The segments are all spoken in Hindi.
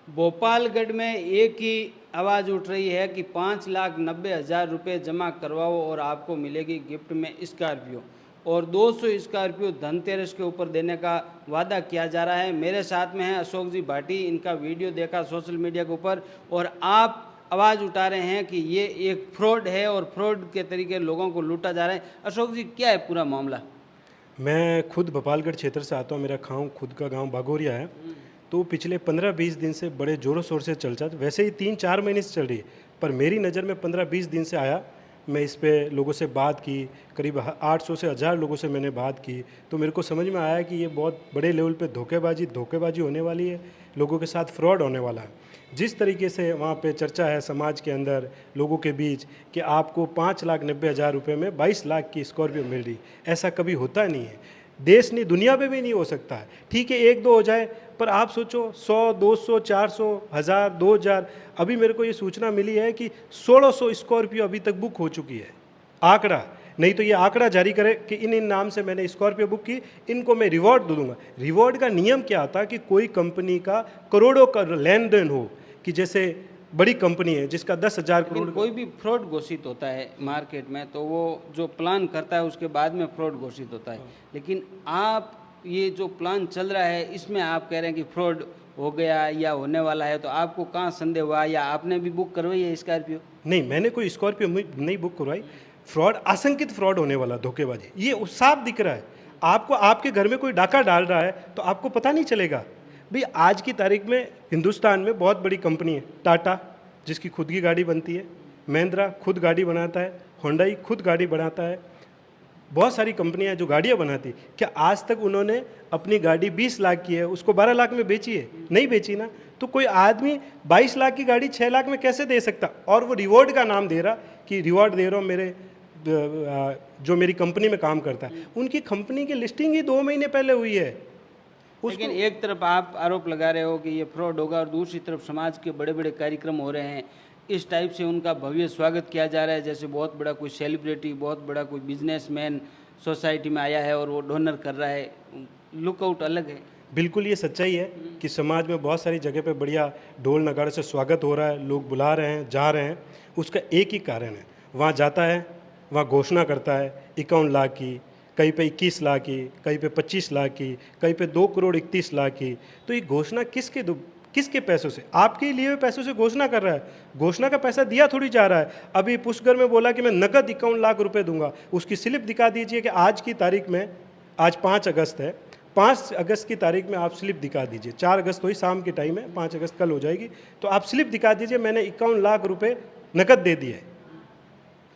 भोपालगढ़ में एक ही आवाज़ उठ रही है कि 5,90,000 रुपये जमा करवाओ और आपको मिलेगी गिफ्ट में स्कॉर्पियो। और 200 स्कॉर्पियो धनतेरस के ऊपर देने का वादा किया जा रहा है। मेरे साथ में हैं अशोक जी भाटी। इनका वीडियो देखा सोशल मीडिया के ऊपर और आप आवाज़ उठा रहे हैं कि ये एक फ्रॉड है और फ्रॉड के तरीके लोगों को लूटा जा रहा है। अशोक जी, क्या है पूरा मामला? मैं खुद भोपालगढ़ क्षेत्र से आता हूँ। मेरा खुद का गांव बागोरिया है। तो पिछले 15-20 दिन से बड़े ज़ोरों शोर से चल रहा, वैसे ही 3-4 महीने से चल रही है, पर मेरी नज़र में 15-20 दिन से आया। मैं इस पे लोगों से बात की, करीब 800 से 1000 लोगों से मैंने बात की, तो मेरे को समझ में आया कि ये बहुत बड़े लेवल पे धोखेबाजी होने वाली है, लोगों के साथ फ्रॉड होने वाला है। जिस तरीके से वहाँ पे चर्चा है समाज के अंदर लोगों के बीच कि आपको 5,90,000 रुपये में 22 लाख की स्कॉर्पियो मिल रही, ऐसा कभी होता नहीं है। देश नहीं, दुनिया में भी नहीं हो सकता है। ठीक है, 1-2 हो जाए, पर आप सोचो 100, 200, 400, 1000, 2000। अभी मेरे को ये सूचना मिली है कि 1600 स्कॉर्पियो अभी तक बुक हो चुकी है। आंकड़ा नहीं तो ये आंकड़ा जारी करे कि इन नाम से मैंने स्कॉर्पियो बुक की, इनको मैं रिवॉर्ड दूंगा। रिवॉर्ड का नियम क्या था कि कोई कंपनी का करोड़ों का लेन देन हो, कि जैसे बड़ी कंपनी है जिसका 10,000 करोड़। कोई भी फ्रॉड घोषित होता है मार्केट में तो वो जो प्लान करता है उसके बाद में फ्रॉड घोषित होता है, लेकिन आप ये जो प्लान चल रहा है इसमें आप कह रहे हैं कि फ्रॉड हो गया या होने वाला है, तो आपको कहाँ संदेह हुआ या आपने भी बुक करवाई है स्कॉर्पियो? नहीं, मैंने कोई स्कॉर्पियो नहीं बुक करवाई। फ्रॉड, आशंकित फ्रॉड होने वाला, धोखेबाजी, ये साफ दिख रहा है आपको। आपके घर में कोई डाका डाल रहा है तो आपको पता नहीं चलेगा। भाई आज की तारीख में हिंदुस्तान में बहुत बड़ी कंपनी है टाटा, जिसकी खुद की गाड़ी बनती है, महिंद्रा खुद गाड़ी बनाता है, होंडाई खुद गाड़ी बनाता है, बहुत सारी कंपनियां जो गाड़ियां बनाती। क्या आज तक उन्होंने अपनी गाड़ी 20 लाख की है उसको 12 लाख में बेची है? नहीं बेची ना। तो कोई आदमी 22 लाख की गाड़ी 6 लाख में कैसे दे सकता? और वो रिवॉर्ड का नाम दे रहा कि रिवॉर्ड दे रहा हूँ मेरे जो मेरी कंपनी में काम करता है। उनकी कंपनी की लिस्टिंग ही 2 महीने पहले हुई है। लेकिन एक तरफ आप आरोप लगा रहे हो कि ये फ्रॉड होगा और दूसरी तरफ समाज के बड़े बड़े कार्यक्रम हो रहे हैं, इस टाइप से उनका भव्य स्वागत किया जा रहा है, जैसे बहुत बड़ा कोई सेलिब्रिटी, बहुत बड़ा कोई बिजनेसमैन सोसाइटी में आया है और वो डोनर कर रहा है। लुकआउट अलग है। बिल्कुल ये सच्चाई है कि समाज में बहुत सारी जगह पे बढ़िया ढोल नगाड़े से स्वागत हो रहा है, लोग बुला रहे हैं, जा रहे हैं। उसका एक ही कारण है, वहाँ जाता है, वहाँ घोषणा करता है 51 लाख की, कहीं पे 21 लाख की, कहीं पे 25 लाख की, कहीं पे 2,31,00,000 की। तो ये घोषणा किसके पैसों से, आपके लिए हुए पैसों से घोषणा कर रहा है। घोषणा का पैसा दिया थोड़ी जा रहा है। अभी पुष्कर में बोला कि मैं नकद 51 लाख रुपए दूंगा, उसकी स्लिप दिखा दीजिए कि आज की तारीख में, आज 5 अगस्त है, 5 अगस्त की तारीख में आप स्लिप दिखा दीजिए। 4 अगस्त वही शाम के टाइम है, 5 अगस्त कल हो जाएगी, तो आप स्लिप दिखा दीजिए मैंने 51 लाख रुपए नकद दे दिए।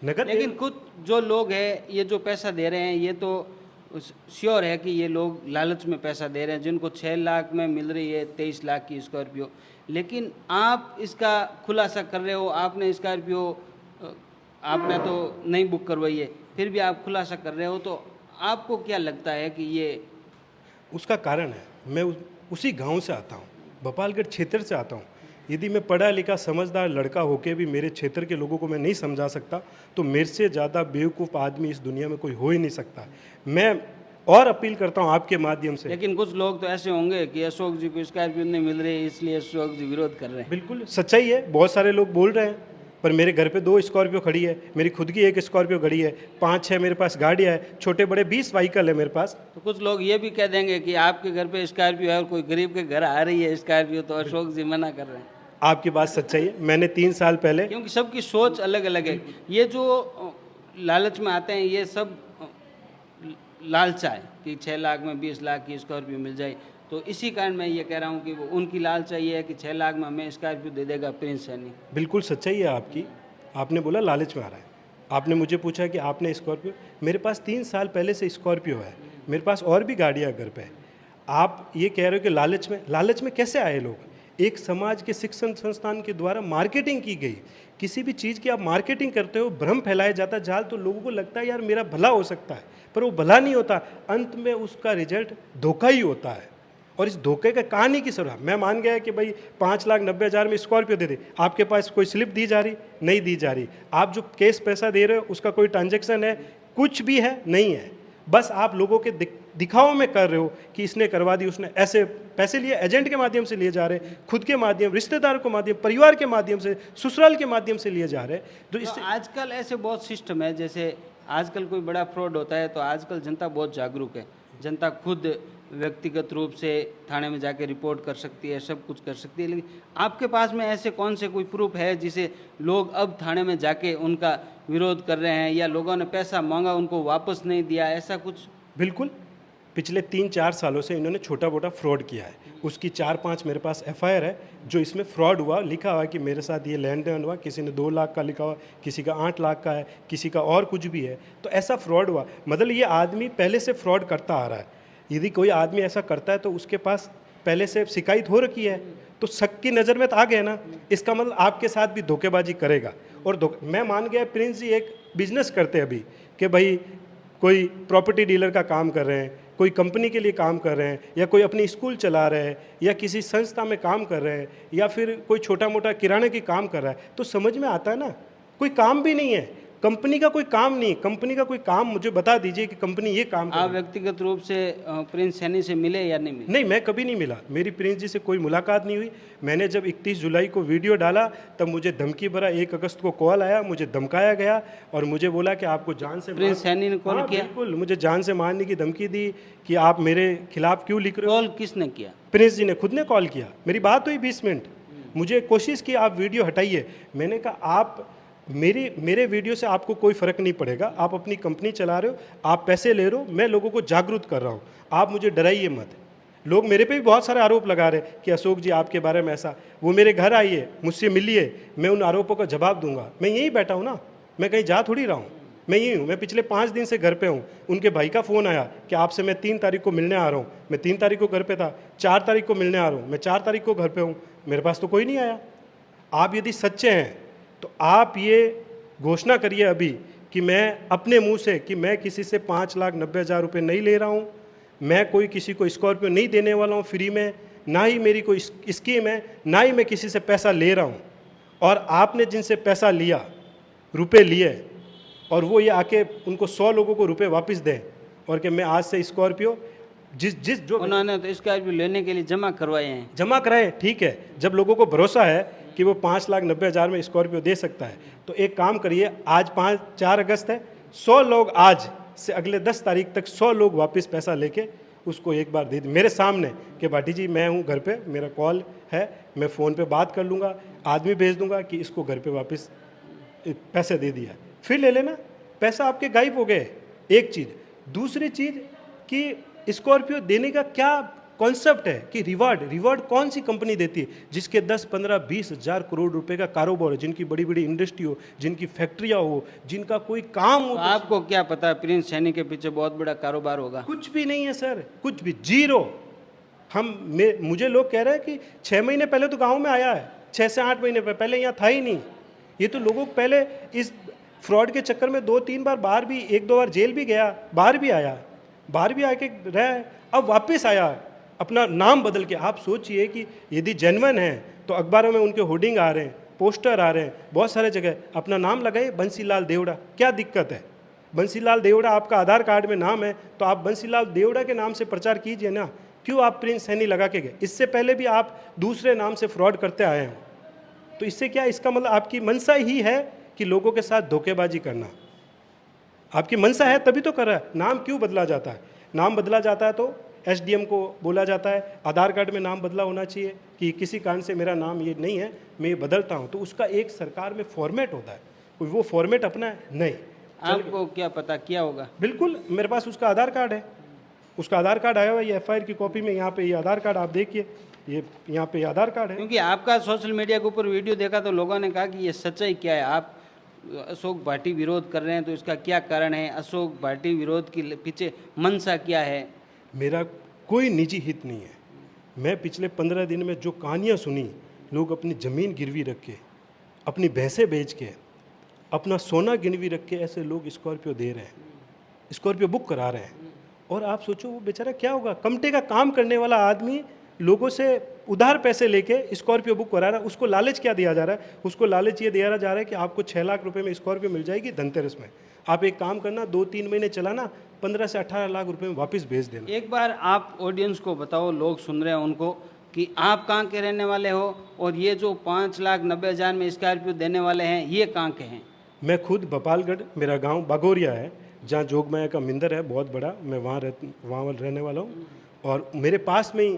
नकद। लेकिन कुछ जो लोग हैं ये जो पैसा दे रहे हैं, ये तो श्योर है कि ये लोग लालच में पैसा दे रहे हैं, जिनको 6 लाख में मिल रही है 23 लाख की स्कॉर्पियो। लेकिन आप इसका खुलासा कर रहे हो, आपने स्कॉर्पियो आपने तो नहीं बुक करवाई है, फिर भी आप खुलासा कर रहे हो, तो आपको क्या लगता है कि ये? उसका कारण है, मैं उसी गांव से आता हूँ, भोपालगढ़ क्षेत्र से आता हूँ। यदि मैं पढ़ा लिखा समझदार लड़का होकर भी मेरे क्षेत्र के लोगों को मैं नहीं समझा सकता, तो मेरे से ज़्यादा बेवकूफ़ आदमी इस दुनिया में कोई हो ही नहीं सकता। मैं और अपील करता हूँ आपके माध्यम से। लेकिन कुछ लोग तो ऐसे होंगे कि अशोक जी को स्कॉर्पियो नहीं मिल रही इसलिए अशोक जी विरोध कर रहे हैं। बिल्कुल सच्चाई है, बहुत सारे लोग बोल रहे हैं, पर मेरे घर पे 2 स्कॉर्पियो खड़ी है, मेरी खुद की 1 स्कॉर्पियो खड़ी है, 5-6 मेरे पास गाड़ियाँ है, छोटे बड़े 20 व्हीकल है मेरे पास। तो कुछ लोग ये भी कह देंगे कि आपके घर पे स्कॉर्पियो है और कोई गरीब के घर आ रही है स्कॉर्पियो, तो अशोक जी मना कर रहे हैं। आपकी बात सच्चाई है। मैंने 3 साल पहले, क्योंकि सबकी सोच अलग अलग है। ये जो लालच में आते हैं ये सब लालचा है कि 6 लाख में 20 लाख की स्कॉर्पियो मिल जाए, तो इसी कारण मैं ये कह रहा हूँ कि वो उनकी लालचा ये है कि 6 लाख में हमें स्कॉर्पियो दे देगा प्रिंस सैनी। बिल्कुल सच्चाई है आपकी। आपने बोला लालच में आ रहा है, आपने मुझे पूछा कि आपने स्कॉर्पियो, मेरे पास 3 साल पहले से स्कॉर्पियो है, मेरे पास और भी गाड़ियाँ घर पे है। आप ये कह रहे हो कि लालच में कैसे आए लोग? एक समाज के शिक्षण संस्थान के द्वारा मार्केटिंग की गई, किसी भी चीज़ की आप मार्केटिंग करते हो, भ्रम फैलाया जाता है जाल, तो लोगों को लगता है यार मेरा भला हो सकता है, पर वो भला नहीं होता। अंत में उसका रिजल्ट धोखा ही होता है। और इस धोखे का कहानी की सर, मैं मान गया कि भाई 5,90,000 में स्कॉर्पियो दे दे, आपके पास कोई स्लिप दी जा रही? नहीं दी जा रही। आप जो कैश पैसा दे रहे हो उसका कोई ट्रांजेक्शन है? कुछ भी है नहीं है। बस आप लोगों के दिखाओ में कर रहे हो कि इसने करवा दी, उसने ऐसे पैसे लिए, एजेंट के माध्यम से लिए जा रहे हैं, खुद के माध्यम, रिश्तेदारों के माध्यम, परिवार के माध्यम से, ससुराल के माध्यम से लिए जा रहे हैं। तो तो इससे आजकल ऐसे बहुत सिस्टम है, जैसे आजकल कोई बड़ा फ्रॉड होता है तो आजकल जनता बहुत जागरूक है, जनता खुद व्यक्तिगत रूप से थाने में जाके रिपोर्ट कर सकती है, सब कुछ कर सकती है। लेकिन आपके पास में ऐसे कौन से कोई प्रूफ है जिसे लोग अब थाने में जाके उनका विरोध कर रहे हैं, या लोगों ने पैसा मांगा उनको वापस नहीं दिया, ऐसा कुछ? बिल्कुल, पिछले 3-4 सालों से इन्होंने छोटा मोटा फ्रॉड किया है, उसकी 4-5 मेरे पास एफआईआर है जो इसमें फ्रॉड हुआ, लिखा हुआ है कि मेरे साथ ये लेन देन हुआ, किसी ने 2 लाख का लिखा हुआ, किसी का 8 लाख का है, किसी का और कुछ भी है। तो ऐसा फ्रॉड हुआ, मतलब ये आदमी पहले से फ्रॉड करता आ रहा है। यदि कोई आदमी ऐसा करता है तो उसके पास पहले से शिकायत हो रखी है, तो शक की नज़र में तो आ गया ना, इसका मतलब आपके साथ भी धोखेबाजी करेगा। और मैं मान गया प्रिंस जी एक बिजनेस करते हैं अभी कि भाई कोई प्रॉपर्टी डीलर का काम कर रहे हैं, कोई कंपनी के लिए काम कर रहे हैं, या कोई अपनी स्कूल चला रहे हैं, या किसी संस्था में काम कर रहे हैं, या फिर कोई छोटा मोटा किराने की काम कर रहा है, तो समझ में आता है ना, कोई काम भी नहीं है, कंपनी का कोई काम नहीं, कंपनी का कोई काम मुझे बता दीजिए कि कंपनी ये काम कर आप रही है। व्यक्तिगत रूप से प्रिंस सैनी से मिले या नहीं मिले? नहीं, मैं कभी नहीं मिला, मेरी प्रिंस जी से कोई मुलाकात नहीं हुई। मैंने जब 31 जुलाई को वीडियो डाला तब मुझे धमकी भरा 1 अगस्त को कॉल आया, मुझे धमकाया गया और मुझे बोला कि आपको जान से प्रिंस सैनी ने कॉल किया? बिल्कुल, मुझे जान से मारने की धमकी दी कि आप मेरे खिलाफ क्यों लिख रहे हो। कॉल किसने किया? प्रिंस जी ने खुद ने कॉल किया, मेरी बात हुई 20 मिनट, मुझे कोशिश की आप वीडियो हटाइए। मैंने कहा आप मेरे वीडियो से आपको कोई फ़र्क नहीं पड़ेगा, आप अपनी कंपनी चला रहे हो, आप पैसे ले रहे हो, मैं लोगों को जागरूक कर रहा हूँ, आप मुझे डराइए मत। लोग मेरे पे भी बहुत सारे आरोप लगा रहे कि अशोक जी आपके बारे में ऐसा। वो मेरे घर आइए, मुझसे मिलिए, मैं उन आरोपों का जवाब दूंगा। मैं यहीं बैठा हूँ ना, मैं कहीं जा थोड़ी रहा हूँ, मैं यहीं हूँ। मैं पिछले 5 दिन से घर पे हूँ। उनके भाई का फ़ोन आया कि आपसे मैं 3 तारीख को मिलने आ रहा हूँ। मैं 3 तारीख को घर पे था, 4 तारीख को मिलने आ रहा हूँ, मैं 4 तारीख को घर पे हूँ, मेरे पास तो कोई नहीं आया। आप यदि सच्चे हैं तो आप ये घोषणा करिए अभी कि मैं अपने मुंह से कि मैं किसी से 5,90,000 रुपये नहीं ले रहा हूँ, मैं कोई किसी को स्कॉर्पियो नहीं देने वाला हूँ फ्री में, ना ही मेरी कोई स्कीम है, ना ही मैं किसी से पैसा ले रहा हूँ। और आपने जिनसे पैसा लिया, रुपए लिए, और वो ये आके उनको 100 लोगों को रुपए वापस दें और कि मैं आज से स्कॉर्पियो जो उन्होंने तो स्कॉर्पियो लेने के लिए जमा करवाए हैं। जमा कराए, ठीक है। जब लोगों को भरोसा है कि वो 5,90,000 में स्कॉर्पियो दे सकता है, तो एक काम करिए, आज 4 अगस्त है, 100 लोग आज से अगले 10 तारीख तक 100 लोग वापस पैसा लेके उसको एक बार दे दें मेरे सामने कि भाटी जी मैं हूँ घर पे, मेरा कॉल है, मैं फ़ोन पे बात कर लूँगा, आदमी भेज दूँगा कि इसको घर पे वापस पैसे दे दिया, फिर ले लेना। पैसा आपके गायब हो गए, एक चीज़। दूसरी चीज़ कि स्कॉर्पियो देने का क्या कॉन्सेप्ट है कि रिवार्ड कौन सी कंपनी देती है जिसके 10, 15, 20 हज़ार करोड़ रुपए का कारोबार है, जिनकी बड़ी बड़ी इंडस्ट्री हो, जिनकी फैक्ट्रियाँ हो, जिनका कोई काम हो। तो आपको क्या पता है प्रिंस सैनी के पीछे बहुत बड़ा कारोबार होगा? कुछ भी नहीं है सर, कुछ भी, जीरो। मुझे लोग कह रहे हैं कि 6 महीने पहले तो गाँव में आया है, 6 से 8 महीने पहले यहाँ था ही नहीं। ये तो लोगों को पहले इस फ्रॉड के चक्कर में 2-3 बार बाहर भी, 1-2 बार जेल भी गया, बाहर भी आया, बाहर भी आके रहा, अब वापस आया अपना नाम बदल के। आप सोचिए कि यदि जेन्युइन है तो अखबारों में उनके होर्डिंग आ रहे हैं, पोस्टर आ रहे हैं, बहुत सारे जगह अपना नाम लगाए बंसीलाल देवड़ा, क्या दिक्कत है? बंसीलाल देवड़ा आपका आधार कार्ड में नाम है तो आप बंसीलाल देवड़ा के नाम से प्रचार कीजिए ना, क्यों आप प्रिंस सैनी लगा के गए? इससे पहले भी आप दूसरे नाम से फ्रॉड करते आए हैं, तो इससे क्या, इसका मतलब आपकी मंशा ही है कि लोगों के साथ धोखेबाजी करना। आपकी मंशा है तभी तो कर रहा है। नाम क्यों बदला जाता है? नाम बदला जाता है तो एसडीएम को बोला जाता है आधार कार्ड में नाम बदला होना चाहिए कि किसी कारण से मेरा नाम ये नहीं है, मैं ये बदलता हूँ, तो उसका एक सरकार में फॉर्मेट होता है, कोई वो फॉर्मेट अपना है नहीं। आपको क्या पता क्या होगा? बिल्कुल, मेरे पास उसका आधार कार्ड है, उसका आधार कार्ड आया हुआ है, ये एफआईआर की कॉपी में, यहाँ पे ये आधार कार्ड आप देखिए, ये यहाँ पे आधार कार्ड है। क्योंकि आपका सोशल मीडिया के ऊपर वीडियो देखा तो लोगों ने कहा कि ये सच्चाई क्या है, आप अशोक भाटी विरोध कर रहे हैं तो इसका क्या कारण है, अशोक भाटी विरोध के पीछे मंशा क्या है? मेरा कोई निजी हित नहीं है। मैं पिछले 15 दिन में जो कहानियाँ सुनी, लोग अपनी ज़मीन गिरवी रख के, अपनी भैंसें बेच के, अपना सोना गिरवी रख के ऐसे लोग स्कॉर्पियो दे रहे हैं, स्कॉर्पियो बुक करा रहे हैं। और आप सोचो वो बेचारा क्या होगा, कमटे का काम करने वाला आदमी लोगों से उधार पैसे लेके स्कॉर्पियो बुक करा रहा है। उसको लालच क्या दिया जा रहा है? उसको लालच ये दिया जा रहा है कि आपको 6 लाख रुपए में स्कॉर्पियो मिल जाएगी धनतेरस में। आप एक काम करना, 2-3 महीने चलाना, 15 से 18 लाख रुपए में वापस भेज देना। एक बार आप ऑडियंस को बताओ, लोग सुन रहे हैं उनको, कि आप कहाँ के रहने वाले हो और ये जो 5,90,000 में स्कॉर्पियो देने वाले हैं ये कहाँ के हैं? मैं खुद भोपालगढ़, मेरा गांव बागोरिया है, जहां जोगमाया का मंदिर है बहुत बड़ा, मैं वहाँ रहने वाला हूँ। और मेरे पास में ही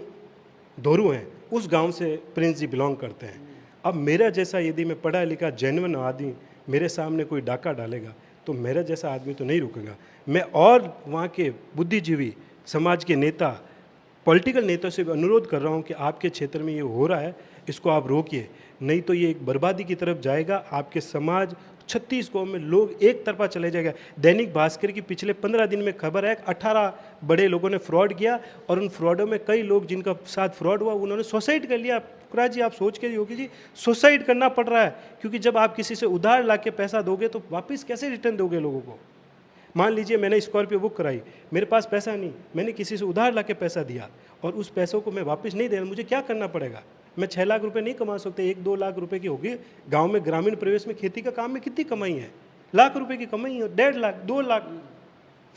धोरू हैं, उस गांव से प्रिंस जी बिलोंग करते हैं। अब मेरा जैसा यदि मैं पढ़ा लिखा जेन्युइन आदमी मेरे सामने कोई डाका डालेगा तो मेरा जैसा आदमी तो नहीं रुकेगा। मैं और वहाँ के बुद्धिजीवी, समाज के नेता, पॉलिटिकल नेताओं से भी अनुरोध कर रहा हूँ कि आपके क्षेत्र में ये हो रहा है, इसको आप रोकिए, नहीं तो ये एक बर्बादी की तरफ जाएगा। आपके समाज 36 गाँव में लोग एक तरफा चले जाएगा। दैनिक भास्कर की पिछले 15 दिन में खबर है कि 18 बड़े लोगों ने फ्रॉड किया और उन फ्रॉडों में कई लोग जिनका साथ फ्रॉड हुआ उन्होंने सुसाइड कर लिया। कुराज जी, आप सोच के योगी जी, सुसाइड करना पड़ रहा है, क्योंकि जब आप किसी से उधार ला के पैसा दोगे तो वापस कैसे रिटर्न दोगे लोगों को? मान लीजिए मैंने स्कॉर्पियो बुक कराई, मेरे पास पैसा नहीं, मैंने किसी से उधार ला के पैसा दिया और उस पैसों को मैं वापस नहीं दे रहा, मुझे क्या करना पड़ेगा? मैं 6 लाख रुपए नहीं कमा सकते, 1-2 लाख रुपए की होगी। गांव में ग्रामीण प्रवेश में खेती का काम में कितनी कमाई है? लाख रुपए की कमाई है, 1.5 लाख 2 लाख।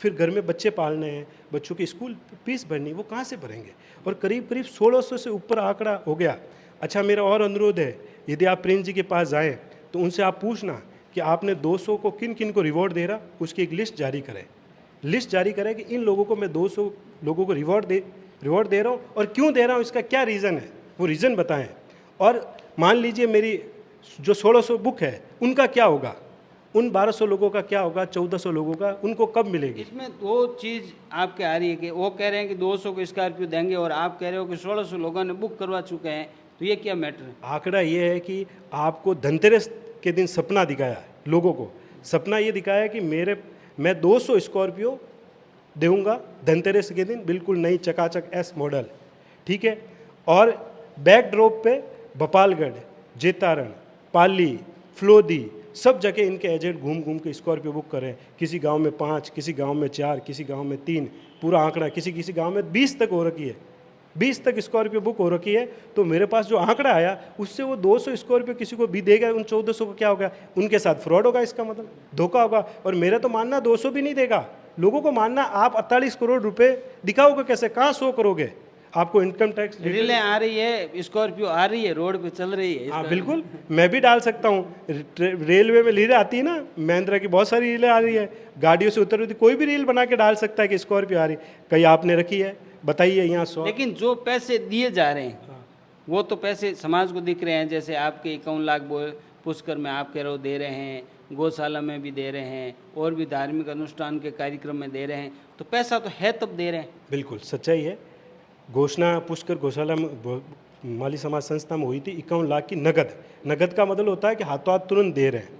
फिर घर में बच्चे पालने हैं, बच्चों की स्कूल फीस भरनी, वो कहाँ से भरेंगे? और करीब करीब 1600 से ऊपर आंकड़ा हो गया। अच्छा, मेरा और अनुरोध है, यदि आप प्रिंस जी के पास जाएँ तो उनसे आप पूछना कि आपने 200 को किन किन को रिवॉर्ड दे रहा, उसकी एक लिस्ट जारी करें। लिस्ट जारी करें कि इन लोगों को मैं 200 लोगों को रिवॉर्ड दे रहा हूँ और क्यों दे रहा हूँ, इसका क्या रीज़न है, वो रीज़न बताएं। और मान लीजिए मेरी जो 1600 बुक है उनका क्या होगा, उन 1200 लोगों का क्या होगा, 1400 लोगों का, उनको कब मिलेगी? इसमें वो चीज़ आपके आ रही है कि वो कह रहे हैं कि 200 को स्कॉर्पियो देंगे और आप कह रहे हो कि 1600 लोगों ने बुक करवा चुके हैं, तो ये क्या मैटर है? आंकड़ा ये है कि आपको धनतेरस के दिन सपना दिखाया है लोगों को। सपना ये दिखाया है कि मैं 200 स्कॉर्पियो दूंगा धनतेरस के दिन, बिल्कुल नई चकाचक एस मॉडल, ठीक है। और बैक ड्रॉप पे भोपालगढ़, जेतारण, पाली, फ्लोदी, सब जगह इनके एजेंट घूम घूम के स्कॉर्पियो बुक करें। किसी गांव में 5, किसी गांव में 4, किसी गांव में 3, पूरा आंकड़ा, किसी गांव में 20 तक हो रखी है, 20 तक स्कॉर्पियो बुक हो रखी है। तो मेरे पास जो आंकड़ा आया उससे वो 200 स्कॉर्पियो किसी को भी देगा, उन 1400 को क्या होगा, उनके साथ फ्रॉड होगा, इसका मतलब धोखा होगा। और मेरा तो मानना 200 भी नहीं देगा, लोगों को मानना आप 48 करोड़ रुपए दिखाओगे कैसे, कहाँ शो करोगे? आपको इनकम टैक्स रीलें आ रही है, स्कॉर्पियो आ रही है, रोड पे चल रही है। हाँ बिल्कुल, मैं भी डाल सकता हूँ। रेलवे में रीलें आती है ना, महिंद्रा की बहुत सारी रीलें आ रही है, गाड़ियों से उतर, कोई भी रील बना के डाल सकता है कि स्कॉर्पियो आ रही। कहीं आपने रखी है, बताइए यहाँ 100। लेकिन जो पैसे दिए जा रहे हैं वो तो पैसे समाज को दिख रहे हैं, जैसे आपके 51 लाख पुष्कर में आप कह रहे हो दे रहे हैं, गौशाला में भी दे रहे हैं, और भी धार्मिक अनुष्ठान के कार्यक्रम में दे रहे हैं, तो पैसा तो है तब दे रहे हैं। बिल्कुल सच्चाई है। घोषणा पुष्कर गौशाला में माली समाज संस्था में हुई थी 51 लाख की नगद। नगद का मतलब होता है कि हाथों हाथ तुरंत दे रहे हैं,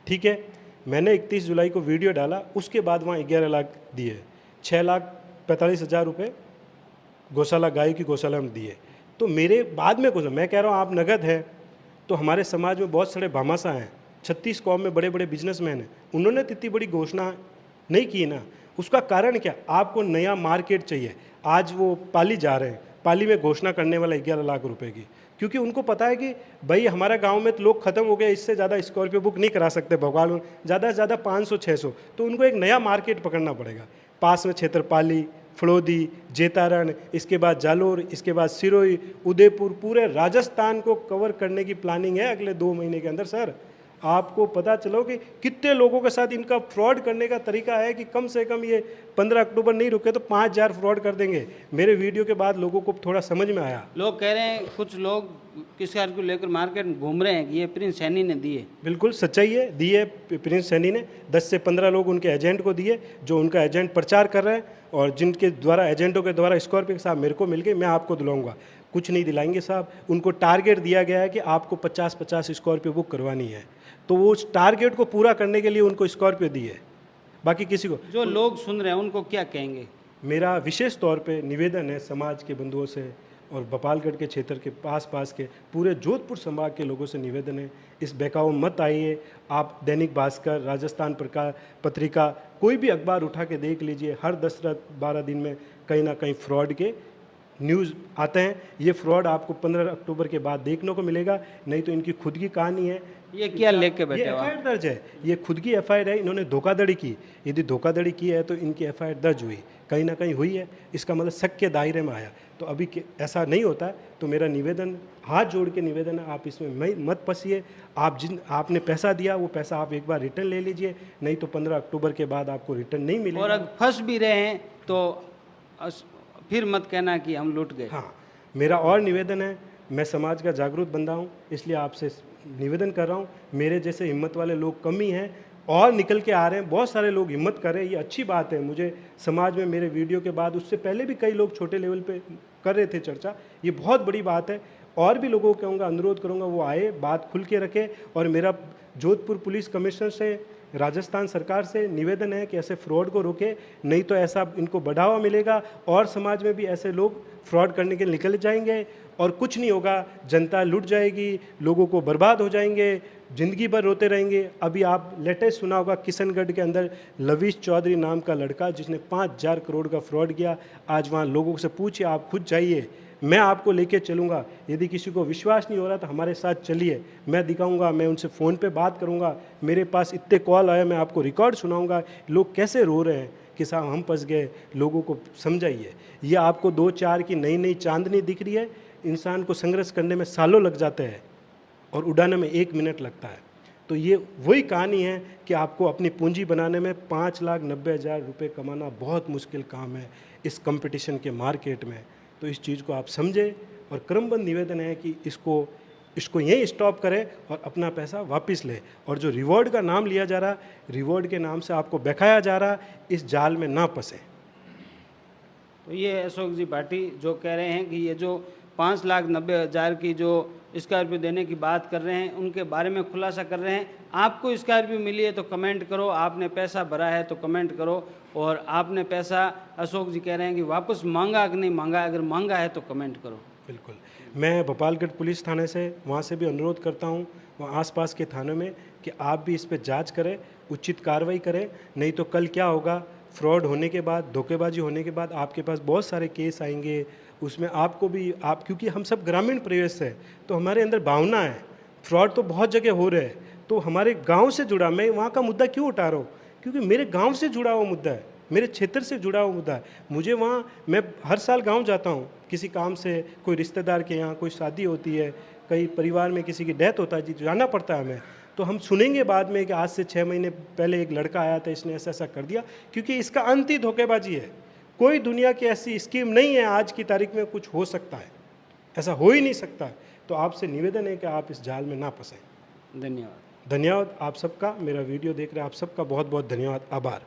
ठीक है। मैंने 31 जुलाई को वीडियो डाला, उसके बाद वहाँ 11 लाख दिए, 6,45,000 रुपये गौशाला, गाय की गौशाला में दिए। तो मेरे बाद में कुछ, मैं कह रहा हूँ आप नगद है, तो हमारे समाज में बहुत सारे भामाशाह हैं, 36 कौम में बड़े बड़े बिजनेसमैन हैं, उन्होंने इतनी बड़ी घोषणा नहीं की ना। उसका कारण क्या, आपको नया मार्केट चाहिए। आज वो पाली जा रहे हैं, पाली में घोषणा करने वाला 11 लाख रुपए की, क्योंकि उनको पता है कि भाई हमारा गांव में तो लोग खत्म हो गए, इससे ज़्यादा स्कॉर्पियो बुक नहीं करा सकते भोपाल में, ज़्यादा से ज़्यादा 500-600, तो उनको एक नया मार्केट पकड़ना पड़ेगा। पास में क्षेत्रपाली, फड़ौदी, जेतारण, इसके बाद जालोर, इसके बाद सिरोही, उदयपुर, पूरे राजस्थान को कवर करने की प्लानिंग है अगले 2 महीने के अंदर। सर आपको पता चलो कि कितने लोगों के साथ इनका फ्रॉड करने का तरीका है कि कम से कम ये 15 अक्टूबर नहीं रुके तो 5000 फ्रॉड कर देंगे। मेरे वीडियो के बाद लोगों को थोड़ा समझ में आया। लोग कह रहे हैं, कुछ लोग किस कार को लेकर मार्केट में घूम रहे हैं कि ये प्रिंस सैनी ने दिए। बिल्कुल सच्चाई है, दिए प्रिंस सैनी ने। 10 से 15 लोग उनके एजेंट को दिए, जो उनका एजेंट प्रचार कर रहे हैं, और जिनके द्वारा, एजेंटों के द्वारा स्कॉर्पियो साहब मेरे को मिल गए, मैं आपको दिलाऊंगा। कुछ नहीं दिलाएंगे साहब, उनको टारगेट दिया गया है कि आपको 50-50 स्कॉर्पियो बुक करवानी है, तो वो उस टारगेट को पूरा करने के लिए उनको स्कॉर्पियो दी है, बाकी किसी को। जो लोग सुन रहे हैं उनको क्या कहेंगे? मेरा विशेष तौर पे निवेदन है समाज के बंधुओं से और भोपालगढ़ के क्षेत्र के पास के पूरे जोधपुर संभाग के लोगों से निवेदन है, इस बहकाव मत आइए। आप दैनिक भास्कर, राजस्थान पत्रिका, कोई भी अखबार उठा के देख लीजिए, हर 10-12 दिन में कहीं ना कहीं फ्रॉड के न्यूज़ आते हैं। ये फ्रॉड आपको 15 अक्टूबर के बाद देखने को मिलेगा, नहीं तो इनकी खुद की कहानी है। ये क्या लेके ये बैठे हो आप? एफआईआर दर्ज है, ये खुद की एफआईआर है। इन्होंने धोखाधड़ी की, यदि धोखाधड़ी की है तो इनकी एफआईआर दर्ज हुई, कहीं ना कहीं हुई है, इसका मतलब शक के दायरे में आया। तो अभी ऐसा नहीं होता है, तो मेरा निवेदन, हाथ जोड़ के निवेदन है, आप इसमें मत फंसिए। आपने पैसा दिया, वो पैसा आप एक बार रिटर्न ले लीजिए, नहीं तो 15 अक्टूबर के बाद आपको रिटर्न नहीं मिलेगा। और अगर फंस भी रहे हैं तो फिर मत कहना कि हम लूट गए। हाँ, मेरा और निवेदन है, मैं समाज का जागरूक बंदा हूँ, इसलिए आपसे निवेदन कर रहा हूँ, मेरे जैसे हिम्मत वाले लोग कम ही हैं और निकल के आ रहे हैं। बहुत सारे लोग हिम्मत कर रहे हैं, ये अच्छी बात है। मुझे समाज में मेरे वीडियो के बाद उससे पहले भी कई लोग छोटे लेवल पे कर रहे थे चर्चा, ये बहुत बड़ी बात है। और भी लोगों को कहूँगा, अनुरोध करूँगा, वो आए, बात खुल के रखे। और मेरा जोधपुर पुलिस कमिश्नर से, राजस्थान सरकार से निवेदन है कि ऐसे फ्रॉड को रोके, नहीं तो ऐसा इनको बढ़ावा मिलेगा और समाज में भी ऐसे लोग फ्रॉड करने के निकल जाएंगे और कुछ नहीं होगा, जनता लूट जाएगी, लोगों को बर्बाद हो जाएंगे, ज़िंदगी भर रोते रहेंगे। अभी आप लेटेस्ट सुना होगा, किशनगढ़ के अंदर लवीश चौधरी नाम का लड़का जिसने 5,000 करोड़ का फ्रॉड किया। आज वहाँ लोगों से पूछिए, आप खुद जाइए, मैं आपको लेके चलूँगा। यदि किसी को विश्वास नहीं हो रहा तो हमारे साथ चलिए, मैं दिखाऊंगा, मैं उनसे फ़ोन पे बात करूँगा। मेरे पास इतने कॉल आए, मैं आपको रिकॉर्ड सुनाऊँगा, लोग कैसे रो रहे हैं कि साहब हम फंस गए। लोगों को समझाइए, ये आपको 2-4 की नई नई चांदनी दिख रही है, इंसान को संघर्ष करने में सालों लग जाते हैं और उड़ाने में 1 मिनट लगता है। तो ये वही कहानी है कि आपको अपनी पूंजी बनाने में 5,90,000 रुपये कमाना बहुत मुश्किल काम है इस कंपटीशन के मार्केट में। तो इस चीज़ को आप समझें और क्रमबद्ध निवेदन है कि इसको यहीं स्टॉप करें और अपना पैसा वापस लें। और जो रिवॉर्ड का नाम लिया जा रहा, रिवॉर्ड के नाम से आपको बहकाया जा रहा, इस जाल में ना फंसें। तो ये अशोक जी भाटी जो कह रहे हैं कि ये जो 5,90,000 की जो स्कॉर्पियो देने की बात कर रहे हैं, उनके बारे में खुलासा कर रहे हैं। आपको स्कॉर्पियो मिली है तो कमेंट करो, आपने पैसा भरा है तो कमेंट करो, और आपने पैसा, अशोक जी कह रहे हैं कि वापस मांगा कि नहीं मांगा, अगर मांगा है तो कमेंट करो। बिल्कुल, मैं भोपालगढ़ पुलिस थाने से वहाँ से भी अनुरोध करता हूँ, वहाँ आसपास के थानों में, कि आप भी इस पर जांच करें, उचित कार्रवाई करें। नहीं तो कल क्या होगा, फ्रॉड होने के बाद, धोखेबाजी होने के बाद आपके पास बहुत सारे केस आएंगे, उसमें आपको भी क्योंकि हम सब ग्रामीण परिवेश से, तो हमारे अंदर भावना है, फ्रॉड तो बहुत जगह हो रहे हैं, तो हमारे गांव से जुड़ा, मैं वहाँ का मुद्दा क्यों उठा रहा हूँ, क्योंकि मेरे गांव से जुड़ा हुआ मुद्दा है, मेरे क्षेत्र से जुड़ा हुआ मुद्दा है। मुझे वहाँ, मैं हर साल गांव जाता हूँ किसी काम से, कोई रिश्तेदार के यहाँ कोई शादी होती है, कई परिवार में किसी की डेथ होता है, जी जाना पड़ता है हमें। तो हम सुनेंगे बाद में कि आज से 6 महीने पहले एक लड़का आया था, इसने ऐसा ऐसा कर दिया, क्योंकि इसका अंत ही धोखेबाजी है। कोई दुनिया की ऐसी स्कीम नहीं है आज की तारीख में कुछ हो सकता है, ऐसा हो ही नहीं सकता। तो आपसे निवेदन है कि आप इस जाल में ना फंसें। धन्यवाद। धन्यवाद आप सबका, मेरा वीडियो देख रहे आप सबका बहुत बहुत धन्यवाद, आभार।